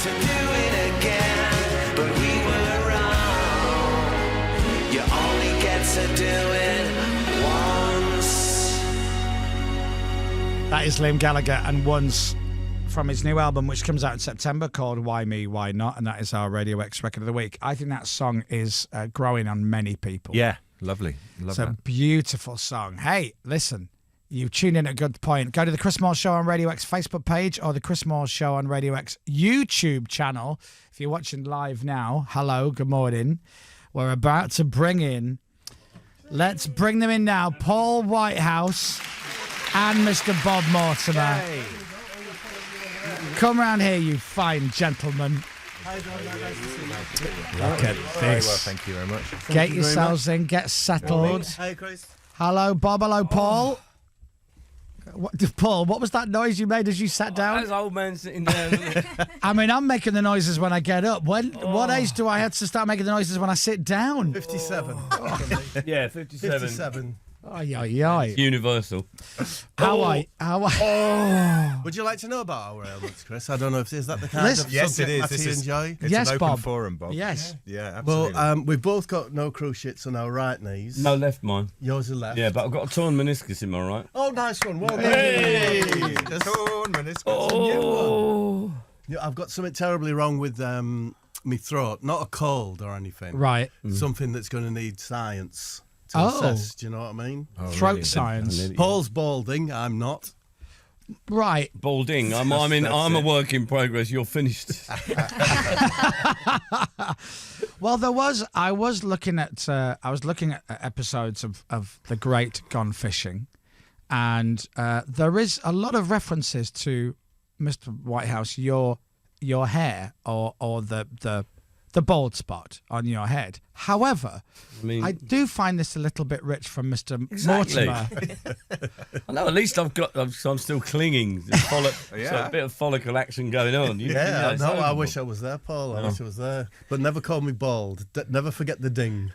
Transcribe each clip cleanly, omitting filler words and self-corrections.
to do it again, but we were wrong. You only get to do it once. That is Liam Gallagher and Once from his new album, which comes out in September, called Why Me, Why Not? And that is our Radio X Record of the Week. I think that song is growing on many people. Yeah, lovely. Love It's that. a beautiful song. Hey, listen, you tuned in at a good point. Go to the Chris Moyles Show on Radio X Facebook page or the Chris Moyles Show on Radio X YouTube channel. If you're watching live now, hello, good morning. We're about to bring in, let's bring them in now, Paul Whitehouse and Mr. Bob Mortimer. Hey. Come round here, you fine gentlemen. Look at Very well, this. thank you very much. Get yourselves in, get settled. Hey, Chris. Hello, Bob. Hello, Paul. Paul, what was that noise you made as you sat down? That's old man sitting there. I mean, I'm making the noises when I get up. What age do I have to start making the noises when I sit down? 57. Yeah, 57. 57. Ay, ay, ay. Universal. How I? Would you like to know about our ailments, Chris? I don't know if is that the kind Listen- of Yes, it subject is. Matty This is enjoy. It's Yes, an open Bob. forum, Bob. Yes. Yeah, absolutely. Well, we've both got no cruciates on our right knees. No left, mine. Yours are left. Yeah, but I've got a torn meniscus in my right. Oh, nice one. Well done. Hey! Torn meniscus. Oh. Yeah, I've got something terribly wrong with my throat. Not a cold or anything. Right. Something that's going to need science to Oh. assess. Do you know what I mean? Oh, Throat really? science. Paul's balding. I'm not. Right. Balding. I'm a work in progress. You're finished. Well, I was looking at episodes of The Great Gone Fishing, and there is a lot of references to Mr. Whitehouse, your hair or the bald spot on your head. However, I mean, I do find this a little bit rich from Mr. Exactly. Mortimer. I know. At least I'm still clinging. So a bit of follicle action going on. Yeah, it's no, I over. wish I was there, Paul. I wish I was there. But never call me bald. Never forget the ding.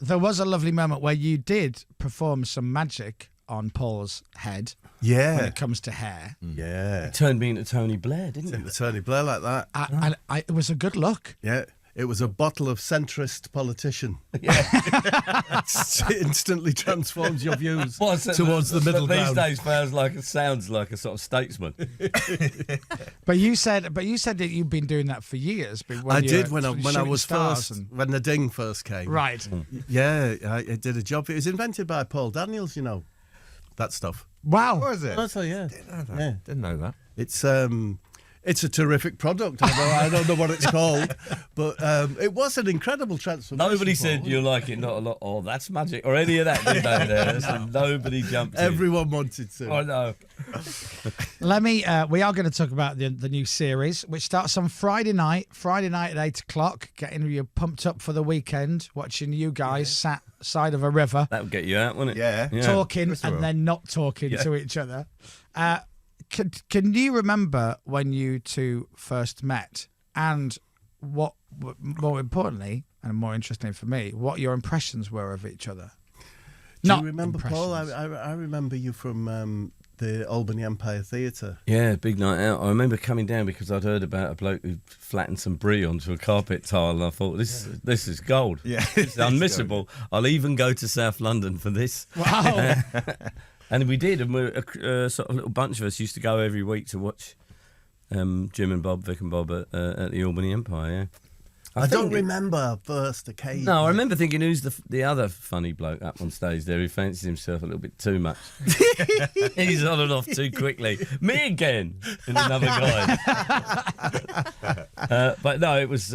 There was a lovely moment where you did perform some magic on Paul's head when Yeah. it comes to hair. Yeah. Turned me into Tony Blair, didn't Into it? Tony Blair like that. And it was a good look. Yeah. It was a bottle of centrist politician. It instantly transforms your views towards the middle these ground. days sounds like a sort of statesman. But you said that you've been doing that for years. I did when I shooting was stars first, when the ding first came. Right. Yeah, I did a job. It was invented by Paul Daniels, you know, that stuff. Wow. What was it? Oh, so yeah. Didn't know that. Yeah. Didn't know that. It's a terrific product. I don't know what it's called, but it was an incredible transformation. Nobody Paul. said you like it, not a lot. Oh, that's magic, or any of that. Did they there? So nobody jumped in. Everyone wanted to. I know. Let me. We are going to talk about the new series, which starts on Friday night. Friday night at 8:00. Getting you pumped up for the weekend, watching you guys sat side of a river, That would get you out, wouldn't it? Yeah. talking Course it will. and then not talking to each other. Can you remember when you two first met, and what, more importantly and more interesting for me, what your impressions were of each other? Do you remember, Paul? I remember you from the Albany Empire Theatre. Yeah, big night out. I remember coming down because I'd heard about a bloke who flattened some brie onto a carpet tile, and I thought, this is gold. Yeah. It's unmissable. I'll even go to South London for this. Wow. And we did, and a sort of little bunch of us used to go every week to watch Jim and Bob, Vic and Bob at the Albany Empire, yeah. I don't remember our first occasion. No, I remember thinking, who's the other funny bloke up on stage there who fancies himself a little bit too much? He's on and off too quickly. Me again, and another guy. But no, it was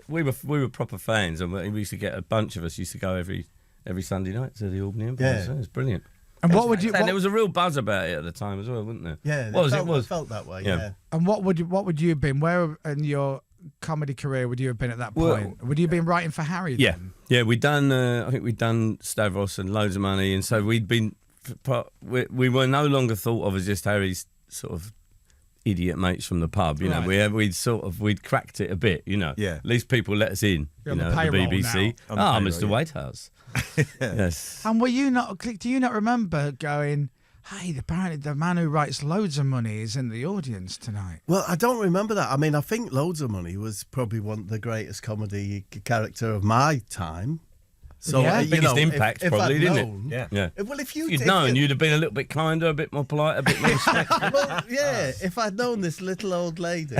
we were proper fans, and we used to get a bunch of us used to go every Sunday night to the Albany Empire. Yeah. So it was brilliant. And what would you? And there was a real buzz about it at the time as well, wasn't there? Yeah, it was. felt that way. Yeah. Yeah. And what would you have been? Where in your comedy career would you have been at that point? Would you have been writing for Harry? Yeah, Then? yeah. We'd done. I think we'd done Stavros and loads of money, and so we'd been. We were no longer thought of as just Harry's sort of idiot mates from the pub. You know, we'd cracked it a bit. You know, Yeah. At least people let us in. You're You on know, the at the payroll BBC. now. On the Mr. payroll, yeah. Whitehouse. Yes. And were you not? Do you not remember going? hey, apparently the man who writes Loads of Money is in the audience tonight. Well, I don't remember that. I mean, I think Loads of Money was probably the greatest comedy character of my time. So, Yeah. Biggest impact, if probably, I'd didn't known, it? Yeah. Well, if You'd known, you'd have been a little bit kinder, a bit more polite, a bit more respectful. Well, yeah, if I'd known this little old lady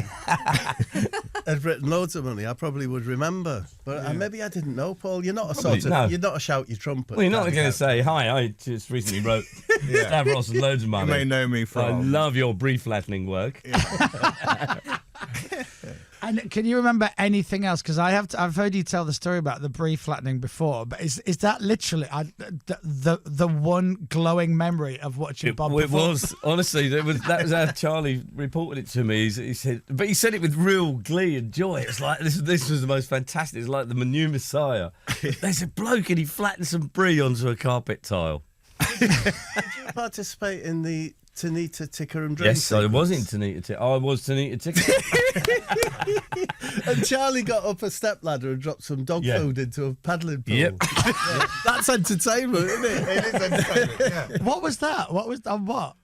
had written Loads of Money, I probably would remember. But maybe I didn't know, Paul. You're not a Probably, sort of, no. you're not a shout your trumpet. Well, you're not kind of going to say, hi, I just recently wrote Stavros and Loads of Money. You may know me I from. love your brief flattening work. And can you remember anything else? Because I've heard you tell the story about the brief flattening before, but is that literally the one glowing memory of watching Bob? It perform? was, honestly, that was how Charlie reported it to me. He said it with real glee and joy. It's like this was the most fantastic. It's like the new Messiah. There's a bloke and he flattened some brie onto a carpet tile. Did you participate in the Tanita Ticker and Drink? Yes, I was in Tanita Ticker. I was Tanita Ticker. And Charlie got up a stepladder and dropped some dog food into a paddling pool. Yep. That's entertainment, isn't it? It is entertainment, yeah. What was that? What was on what?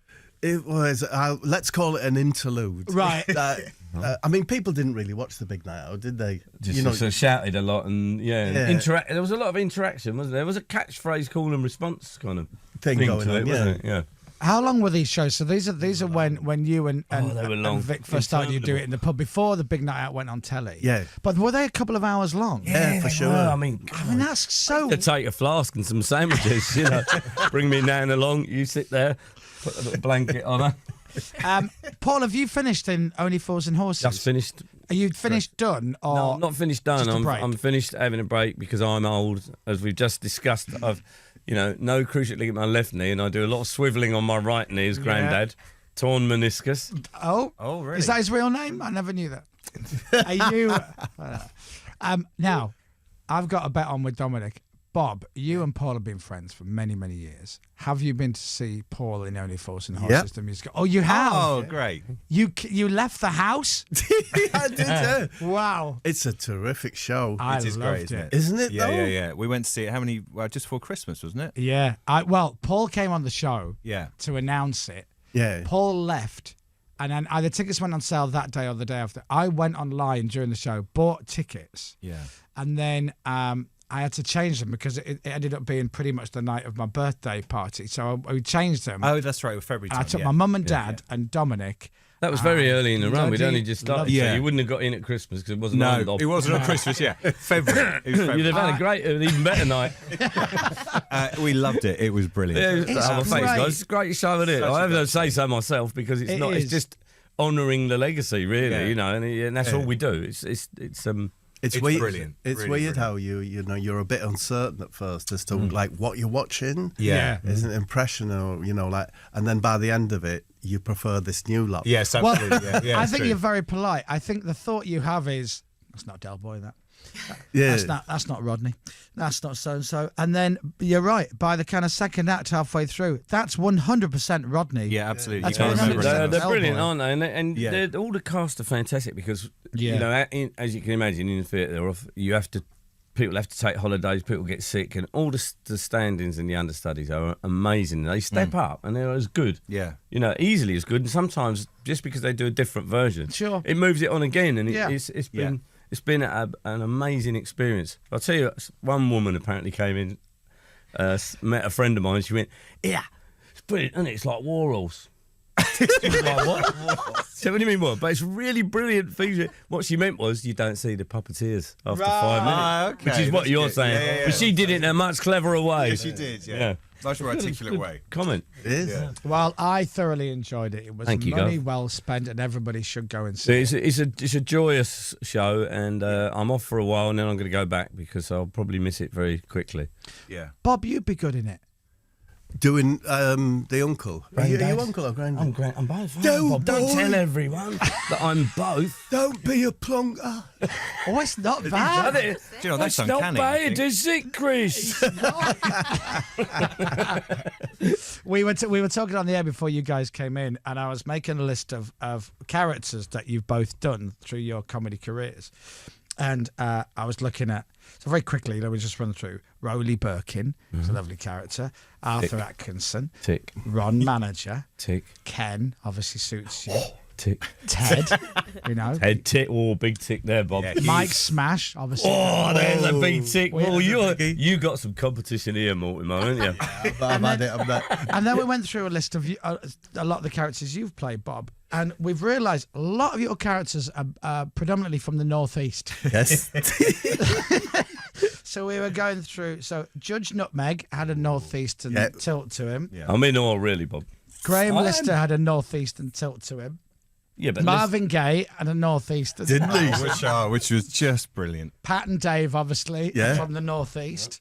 It was, let's call it an interlude. Right. I mean, people didn't really watch The Big Night Out, did they? Just sort of shouted a lot and Yeah. there was a lot of interaction, wasn't there? There was a catchphrase call and response kind of Thing going to on, it, wasn't it? Yeah. How long were these shows? So these are when you and they were long. Vic first started you do it in the pub before the Big Night Out went on telly. Yeah. But were they a couple of hours long? Yeah, for they sure. were. I mean, That's so. to take a flask and some sandwiches, bring me down along. You sit there, put a little blanket on her. Paul, have you finished in Only Fools and Horses? Just finished. Are you finished done? Or No, I'm not finished done. just a break? I'm finished having a break because I'm old, as we've just discussed. I've, no cruciate ligament in my left knee, and I do a lot of swivelling on my right knee as granddad. Torn meniscus. Oh, really? Is that his real name? I never knew that. Are you? Now, I've got a bet on with Dominic. Bob, you and Paul have been friends for many, many years. Have you been to see Paul in Only Fools and Horses, the musical? Oh, you have? Oh, great. You left the house? I did, yeah. Wow. It's a terrific show. I It is loved great, isn't it. it? Isn't it, Yeah, though? yeah. We went to see it, just before Christmas, wasn't it? Yeah. Paul came on the show Yeah. to announce it. Yeah. Paul left, and then either tickets went on sale that day or the day after. I went online during the show, bought tickets, Yeah. and then I had to change them because it ended up being pretty much the night of my birthday party. So I changed them. Oh, that's right, with February And time. I took yeah. my mum and dad and Dominic. That was very early in the run. We'd bloody only just started. Yeah. So you wouldn't have got in at Christmas because it wasn't on. No, it wasn't on Christmas, yeah. February. It was February. You'd have had an even better night. We loved it. It was brilliant. It's Thanks, great. guys. It's a great show, isn't it? Such I a have great to say so myself because it's It not. is. It's just honouring the legacy, really. Yeah. And that's all we do. It's It's It's weird. brilliant. It's Really weird brilliant. how you're a bit uncertain at first as to like what you're watching. Yeah. Is an impression or and then by the end of it you prefer this new lot. Yes, absolutely. yeah, I it's think true. you're very polite. I think the thought you have is, that's not Del Boy, that. Yeah. That's not Rodney. That's not so and so. And then you're right. By the kind of second act halfway through, that's 100% Rodney. Yeah, absolutely. That's You can't what I remember remember. anything they're else. brilliant, Hellboy. aren't they? And Yeah. all the cast are fantastic because Yeah. as you can imagine, in the theatre, people have to take holidays, people get sick, and all the stand-ins and the understudies are amazing. They step up and they're as good. Yeah. Easily as good. And sometimes just because they do a different version, Sure. it moves it on again, and Yeah. it's been an amazing experience. I'll tell you, one woman apparently came in, met a friend of mine. She went, "Yeah, it's brilliant, isn't it? It's like Warhorse." She was like, what? So what do you mean what? But it's really brilliant feature. What she meant was you don't see the puppeteers after 5 minutes, Ah, okay, which is what that's you're good. saying. Yeah, yeah, But she did it in a much cleverer way. Yes, you did, yeah. Yeah. Much more articulate way. Comment. It is. Yeah. Well, I thoroughly enjoyed it. It was Thank you, money Gov. well spent, and everybody should go and So see it. it's a joyous show, and I'm off for a while, and then I'm going to go back because I'll probably miss it very quickly. Yeah. Bob, you'd be good in it. Doing the uncle. Are you uncle or granddad? I'm both. Don't, Bob, don't boy. tell everyone that I'm both. Don't be a plonker. Oh, it's not bad. Do you know, that's That's not uncanny. I bad, think. is it, Chris? We were talking on the air before you guys came in, and I was making a list of characters that you've both done through your comedy careers. And I was looking at, so very quickly, let me just run through. Rowley Birkin, who's a lovely character. Arthur Atkinson. Tick. Ron Manager. Tick. Ken, obviously suits you. Tick. Ted, you know. Head tick. Oh, big tick there, Bob. Yeah, Mike Smash, obviously. Oh, there's a big tick. We had Oh, a you got some competition here, Mortimer, haven't you? I've had it. I'm not. And then we went through a list of a lot of the characters you've played, Bob. And we've realised a lot of your characters are predominantly from the northeast. Yes. So we were going through. So Judge Nutmeg had a northeastern tilt to him. Yeah. I'm in all, really, Bob. Graham Lister had a northeastern tilt to him. Yeah, but Marvin Gaye had a northeastern. Didn't he? Which was just brilliant. Pat and Dave, obviously, Yeah. from the northeast.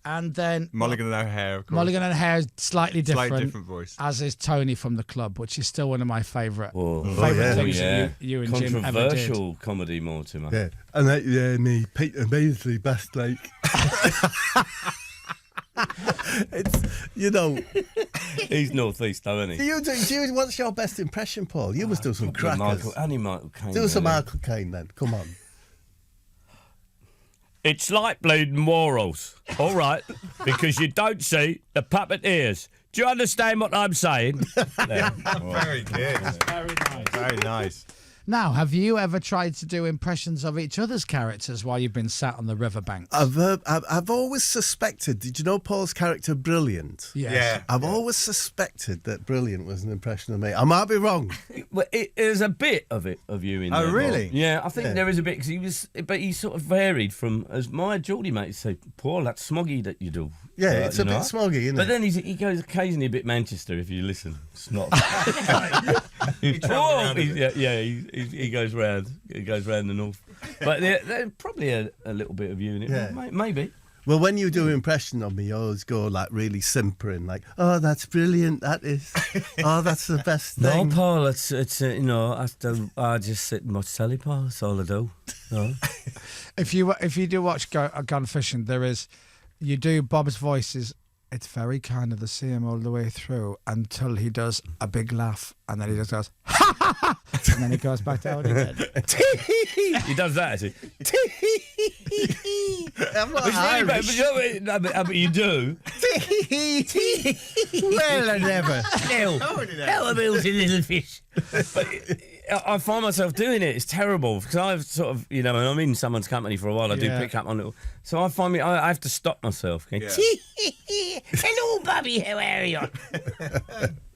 And then Mulligan and O'Hare, of course. Mulligan and Hair is slightly different. Slightly different voice. As is Tony from the club, which is still one of my favourite yeah. things that you and Jim ever did. Controversial comedy, Mortimer. Yeah. And that, me, Peter Beasley, best like. It's, you know. He's northeast, though, isn't he? What's your best impression, Paul? You must do some crackers. Michael Caine. Do some really. Michael Caine then. Come on. It's like bleeding Moyles, all right, because you don't see the puppet ears. Do you understand what I'm saying? There. Very good. Very nice. Very nice. Now, have you ever tried to do impressions of each other's characters while you've been sat on the riverbank? I've always suspected. Did you know Paul's character Brilliant? Yes. Yeah. I've always suspected that Brilliant was an impression of me. I might be wrong. Well, there's a bit of you in Oh, there. really? Bob. Yeah, I think Yeah. there is a bit because he sort of varied from, as my Geordie mates say, Paul, that smoggy that you do. Yeah, it's a bit smoggy, isn't But it? then he goes occasionally a bit Manchester if you listen. It's not. He goes round. He goes round the north. But there's probably a little bit of you in it. Yeah. Maybe. Well, when you do an impression of me, you always go like really simpering, like, "Oh, that's brilliant. That is. Oh, that's the best No, thing." Paul, it's I just sit and watch telly, Paul. That's all I do. No. If you do watch Gone Fishing, you do Bob's voices. It's very kind of the same all the way through until he does a big laugh, and then he just goes, ha ha ha, and then he goes back down again. He does that, actually. I'm not It's really bad, Irish. but you do. Well, I never. How about a little fish? But I find myself doing it. It's terrible because I've sort of, and I'm in someone's company for a while. I do Yeah. pick up on it. So I find I have to stop myself. Going, hello, Bobby, how are you?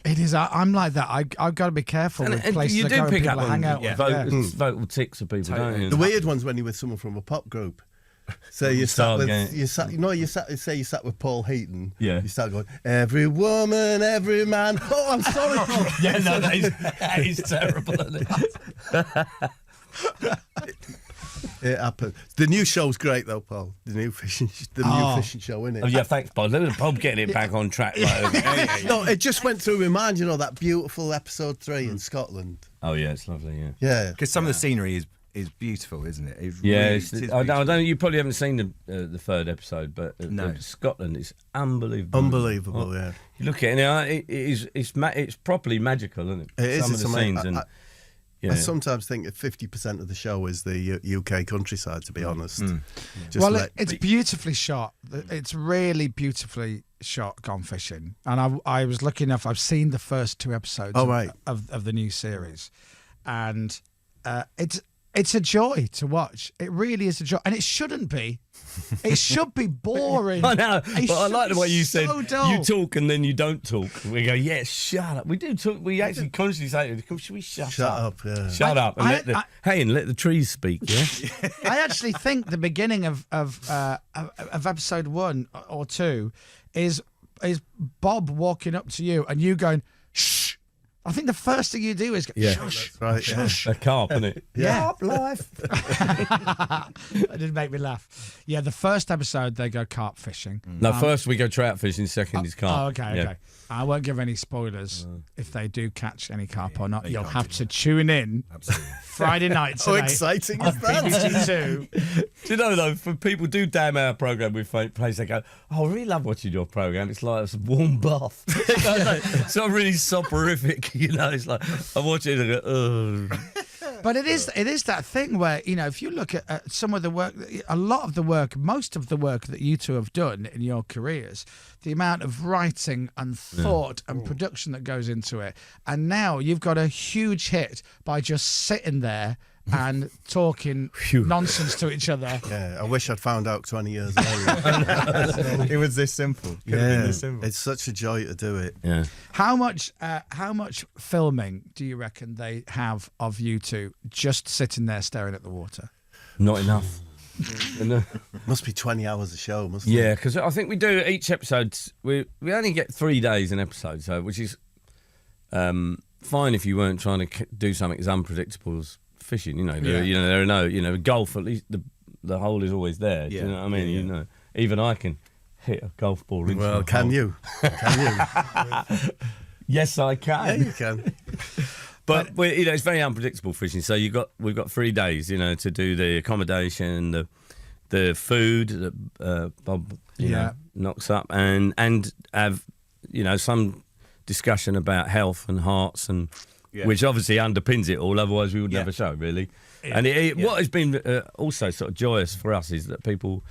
It is. I'm like that. I've got to be careful with places you I do go and pick people up I hang on out with. vocal tics of people, don't you? The weird one's when you're with someone from a pop group. So you sat with Paul Heaton. Yeah. You start going, every woman, every man. Oh, I'm sorry, Paul. Yeah, no, that is terrible, isn't it? It happens. The new show's great though, Paul. The new fishing show, isn't it? Oh, yeah, thanks, Bob. Look at Bob getting it back on track. Like, No, it just went through my mind. You know that beautiful episode 3 in Scotland. oh, yeah, it's lovely, yeah. Yeah. Because some of the scenery is beautiful, isn't it? It Yeah, really it's, is I beautiful. don't. You probably haven't seen the third episode, but No. Scotland is unbelievable. Unbelievable, Oh, yeah. You look at it now; it's properly magical, isn't it? It is. Some It's of the amazing. scenes, and I sometimes think that 50% of the show is the UK countryside, to be honest. Just Well, it's beautifully shot. It's really beautifully shot, Gone Fishing. And I was lucky enough, I've seen the first 2 episodes of the new series. And it's a joy to watch. It really is a joy. And it shouldn't be. It should be boring. I know, It but I should like the be way you so said dull. you talk and then you don't talk. We go, yeah, shut up. We do talk. We actually consciously say, should we shut up? Yeah. Shut up and let the trees speak. Yeah. I actually think the beginning of episode 1 or 2 is Bob walking up to you and you going, shh. I think the first thing you do is go, shush. Right. Yeah. A carp, isn't it? Yeah. life. That did make me laugh. Yeah, the first episode they go carp fishing. No, first we go trout fishing. Second is carp. Oh, okay, Yeah. okay. I won't give any spoilers if they do catch any carp or not. You'll have to tune in Friday night How tonight. exciting on is that? BBC2. Do you know though? For people do damn our program with places, they go, "Oh, I really love watching your program. It's like a warm bath. It's not really soporific, It's like I watch it and I go, oh. But it is that thing where, if you look at some of the work, a lot of the work, most of the work that you two have done in your careers, the amount of writing and thought and production that goes into it. And now you've got a huge hit by just sitting there and talking nonsense to each other. Yeah, I wish I'd found out 20 years later. It was this simple. Could have been this simple. It's such a joy to do it. Yeah. How much filming do you reckon they have of you two just sitting there staring at the water? Not enough. Must be 20 hours a show, mustn't Yeah, because I think we do each episode. We only get 3 days an episode, so which is fine if you weren't trying to do something as unpredictable as fishing. There are no golf. At least the hole is always there. Do you know what I mean? Yeah. Even I can hit a golf ball into. Well, a can hole. you? Can you? Yes, I can. Yeah, you can. But it's very unpredictable fishing. So we've got 3 days, to do the accommodation, the food that Bob knocks up, and have some discussion about health and hearts and which obviously underpins it all. Otherwise, we wouldn't have a show really. Yeah. And what has been also sort of joyous for us is that people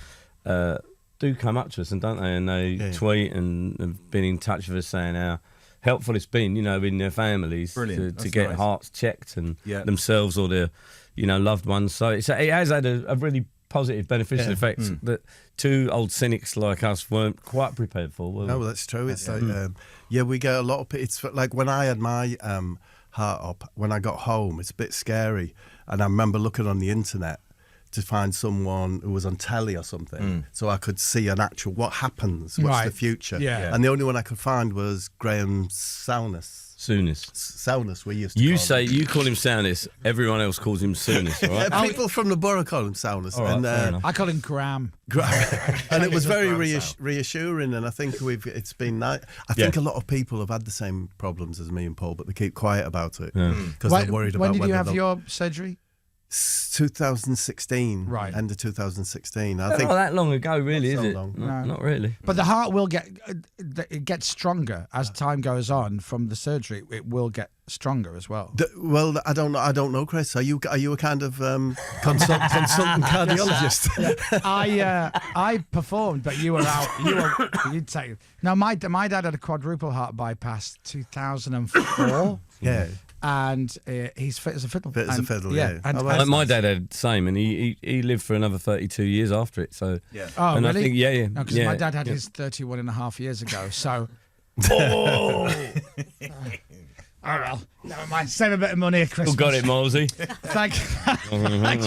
do come up to us, and don't they? And they tweet and have been in touch with us saying how helpful it's been, in their families to get nice. hearts checked and themselves or their, loved ones. So it has had a really positive, beneficial effect that 2 old cynics like us weren't quite prepared for. No, that's true. It's like, we get a lot of. It's like when I had my heart up, when I got home, it's a bit scary, and I remember looking on the internet to find someone who was on telly or something, so I could see an actual what happens, what's the future. Yeah. And the only one I could find was Graham Souness, we used to call him. You call him Souness, everyone else calls him Souness, all right? Yeah, people from the borough call him Souness. All right, fair enough. I call him Graham. And it was very reassuring, and I think it's been nice. I think a lot of people have had the same problems as me and Paul, but they keep quiet about it because they're worried about when did you have your surgery? 2016, right? End of 2016. I Not think that long ago, really, is so it? long. No, not really. But the heart will it gets stronger as time goes on from the surgery. It will get stronger as well. Well, I don't know, Chris. Are you a kind of consultant cardiologist? I performed, but you were out. You'd take. No, my dad had a quadruple heart bypass 2004. Yeah. And he's fit as a fiddle. Fit as a fiddle, yeah. And My dad had the same, and he lived for another 32 years after it. So Oh, and really? I think, No, because my dad had his 31 and a half years ago. So. Oh well, never mind. Save a bit of money at Christmas. got it, Moylesy. Thanks,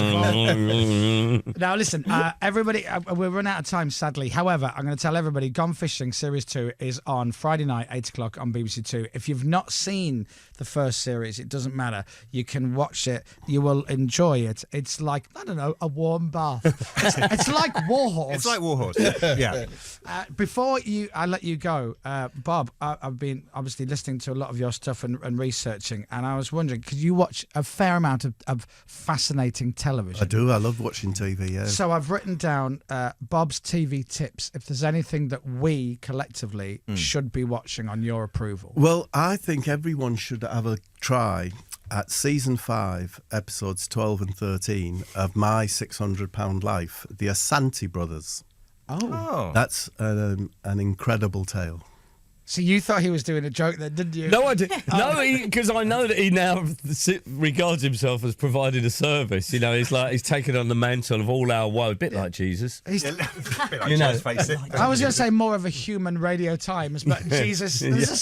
Paul. Now listen, everybody, we're run out of time, sadly. However, I'm going to tell everybody, Gone Fishing Series 2 is on Friday night, 8 o'clock on BBC 2. If you've not seen the first series, it doesn't matter. You can watch it. You will enjoy it. It's like, I don't know, a warm bath. It's like Warhorse. It's like Warhorse. Yeah. Before I let you go, Bob, I've been obviously listening to a lot of your stuff and researching, and I was wondering, could you watch a fair amount of fascinating television? I do. I love watching TV, yeah. So I've written down Bob's TV tips, if there's anything that we collectively should be watching on your approval. Well, I think everyone should have a try at season 5, episodes 12 and 13 of My £600 Life, the Asante brothers. Oh. That's an incredible tale. So you thought he was doing a joke then, didn't you? No, I did. No, because I know that he now regards himself as providing a service. He's like he's taken on the mantle of all our woe, a bit like Jesus. A bit like Jesus, face it. I was going to say more of a human Radio Times, but Jesus, it's the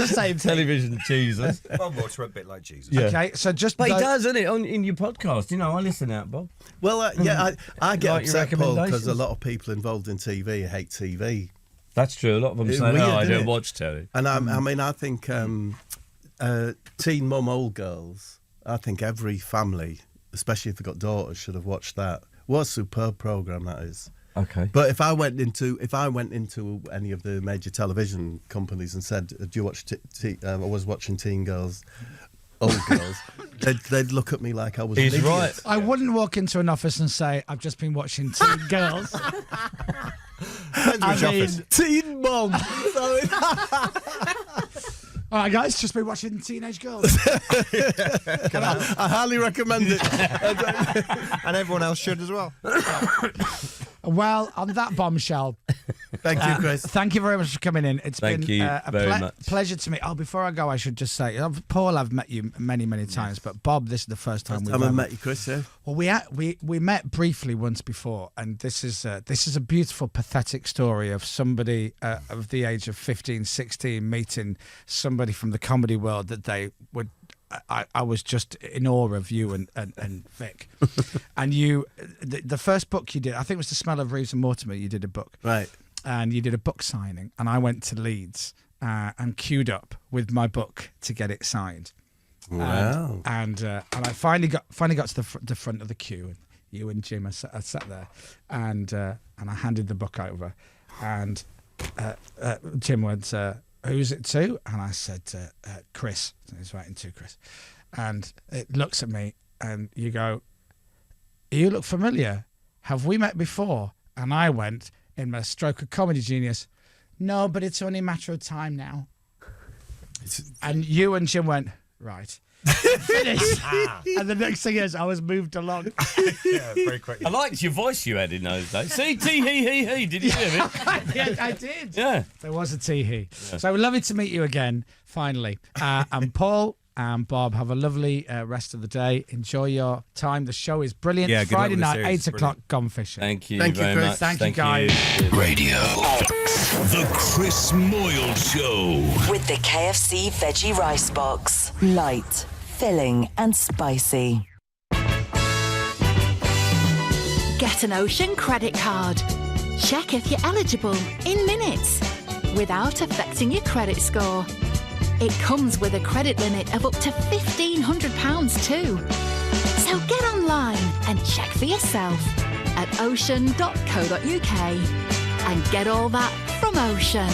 same thing. Television Jesus. Bob Mortimer, a bit like Jesus. Yeah. Okay, so just. But he does, doesn't it? In your podcast, I listen out, Bob. Well, I get Like your upset, Paul, because recommendations? a lot of people involved in TV hate TV. That's true. A lot of them It's say, weird, I isn't don't it? watch telly. And I think Teen Mum Old Girls, I think every family, especially if they've got daughters, should have watched that. What a superb programme that is. Okay. But if I went into any of the major television companies and said, "Do you watch? I was watching Teen Girls, Old Girls," they'd look at me like I was. He's an idiot. right. I wouldn't walk into an office and say, I've just been watching Teen Girls. Depends which office. Teen Mum. All right, guys, just been watching Teenage Girls. I highly recommend it. And everyone else should as well. Well, on that bombshell, Thank you, Chris. thank you very much for coming in. It's Thank been you a very much. pleasure to meet. Oh, before I go, I should just say, Paul, I've met you many, many times, but Bob, this is the first time we've I've ever met you, Chris. Yeah. Well, we met briefly once before, and this is a beautiful, pathetic story of somebody of the age of 15, 16 meeting somebody from the comedy world that they would. I was just in awe of you and Vic, and you. The first book you did, I think it was The Smell of Reeves and Mortimer. You did a book, Right. and you did a book signing, and I went to Leeds and queued up with my book to get it signed. Wow. And I finally got to the front of the queue, and you and Jim, I sat there, and I handed the book over, and Jim went, "Who's it to?" And I said, "Chris." And he's writing to Chris, and it looks at me, and you go, "You look familiar. Have we met before?" And I went, in my stroke of comedy genius, "No, but it's only a matter of time now." And you and Jim went, "Right." Finished. And the next thing is, I was moved along. Yeah, very quickly. I liked your voice you had in those days. See, tee-hee-hee-hee. Did you hear it? Yeah, I did. Yeah. There was a tee-hee. So lovely to meet you again, finally. And Paul and Bob, have a lovely rest of the day. Enjoy your time. The show is brilliant. Yeah, good luck Friday with the night, series. 8 o'clock, gone fishing. Thank you Thank you, very Chris. much. Thank you, guys. Radio X. The Chris Moyles Show. With the KFC Veggie Rice Box. Light, filling and spicy. Get an Ocean credit card. Check if you're eligible in minutes without affecting your credit score. It comes with a credit limit of up to £1,500 too. So get online and check for yourself at ocean.co.uk and get all that from Ocean.